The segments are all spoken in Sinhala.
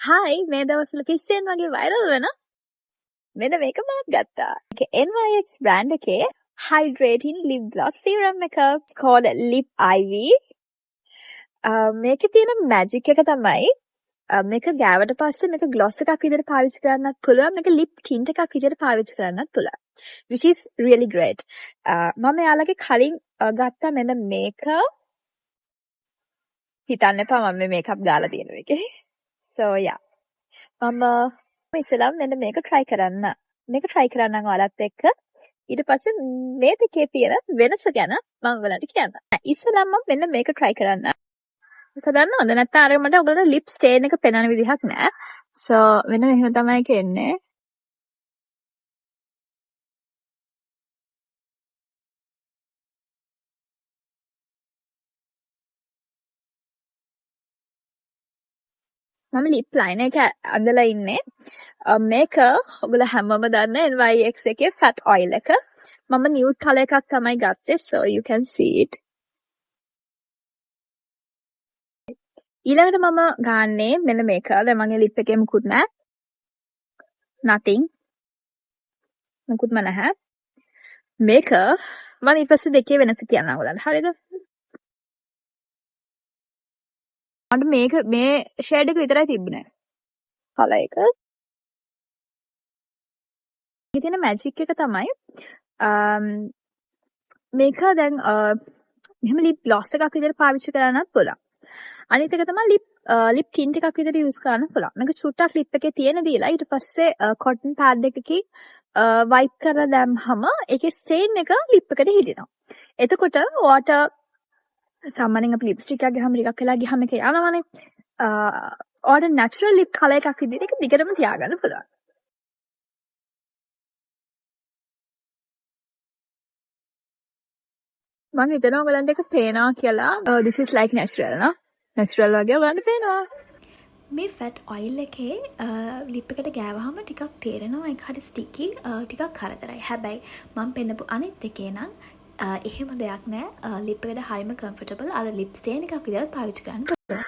හායි මේ දවස්වල පිස්සෙන් වගේ වයිරල් වෙන මෙන්න මේක මාත් ගත්තා. NYX brand එකේ hydrating lip gloss serum එක called Lip Ivy. මේකේ තියෙන magic එක තමයි මේක ගෑවට පස්සේ මේක gloss එකක් විදිහට පාවිච්චි කරන්නත් පුළුවන්. මේක lip tint එකක් විදිහට පාවිච්චි කරන්නත් පුළුවන්. Which is really great. මම යාළුවගේ කලින් ගත්තා මෙන්න මේක. හිතන්න එපා මම මේ මේකප් දාලා තියෙන එකේ. So yeah. මම ඉස්සෙල්ලාම මෙන්න මේක try කරන්න. මේක try කරන්නම් ඔයාලත් එක්ක. ඊට පස්සේ මේ දෙකේ තියෙන වෙනස ගැන මම ඔයාලට කියන්නම්. ඉස්සෙල්ලාම මම මෙන්න මේක try කරන්න. මේක දන්නවද? නැත්නම් අර මට ඔයගොල්ලෝ lip stain එක පෙන්වන්න විදිහක් නෑ. So මෙන්න මෙහෙම තමයි කියන්නේ. මම lip liner එක අඳලා ඉන්නේ. මේක ඔයගොල්ලෝ හැමෝම දන්න NYX එකේ fat oil එක. මම nude color එකක් තමයි ගත්තේ. So you can see it. ඊළඟට මම ගන්නේ මෙන්න මේක. දැන් මගේ lip එකේ මුකුත් නැහැ. nothing. මුකුත්ම නැහැ. මේක මම ඊට පස්සේ දෙකේ වෙනස කියන්නම් ඔයාලට. හරිද? අන්න මේක මේ ෂේඩ් එක විතරයි තිබුණේ. කලර් එක. මේකේ තියෙන මැජික් එක තමයි මේක දැන් මෙහෙම lip gloss එකක් විදිහට පාවිච්චි කරන්නත් පුළුවන්. අනිත් එක තමයි lip tint එකක් විදිහට use කරන්න පුළුවන්. මේක චුට්ටක් lip එකේ තියෙන දීලා ඊට පස්සේ cotton pad එකකින් wipe කරලා දැම්මම ඒකේ stain එක lip එකට හිටිනවා. එතකොට water සාමාන්‍යයෙන් අපි ලිප්ස්ටික් එකක් ගහම ටිකක් වෙලා ගියාම ඒක යනවනේ. ඔයාලට natural lip color එකක් විදිහට ඒක දිගටම තියාගන්න පුළුවන්. මම හිතනවා ඔයගලන්ට ඒක පේනවා කියලා. This is like natural නා. natural වගේ ඔයගලන්ට පේනවා. මේ ෆැට් ඔයිල් එකේ ලිප් එකට ගෑවහම ටිකක් තේරෙනවා ඒක හරි ස්ටිකි ටිකක් කරදරයි. හැබැයි මම පෙන්නපු අනිත් එකේ නම් එහෙම දෙයක් නෑ. ලිප් එකට හරිම කම්ෆර්ටබල්. අර ලිප් ස්ටේන් එකක් විදිහට පාවිච්චි කරන්න පුළුවන්.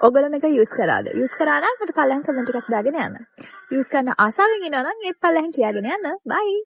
ඔයගොල්ලෝ මේක use කරාද? use කරා නම් මට පළයන් කමෙන්ට් එකක් දාගෙන යන්න. use කරන්න ආසාවෙන් ඉන්නවා නම් ඒ පළයන් කියාගෙන යන්න. bye.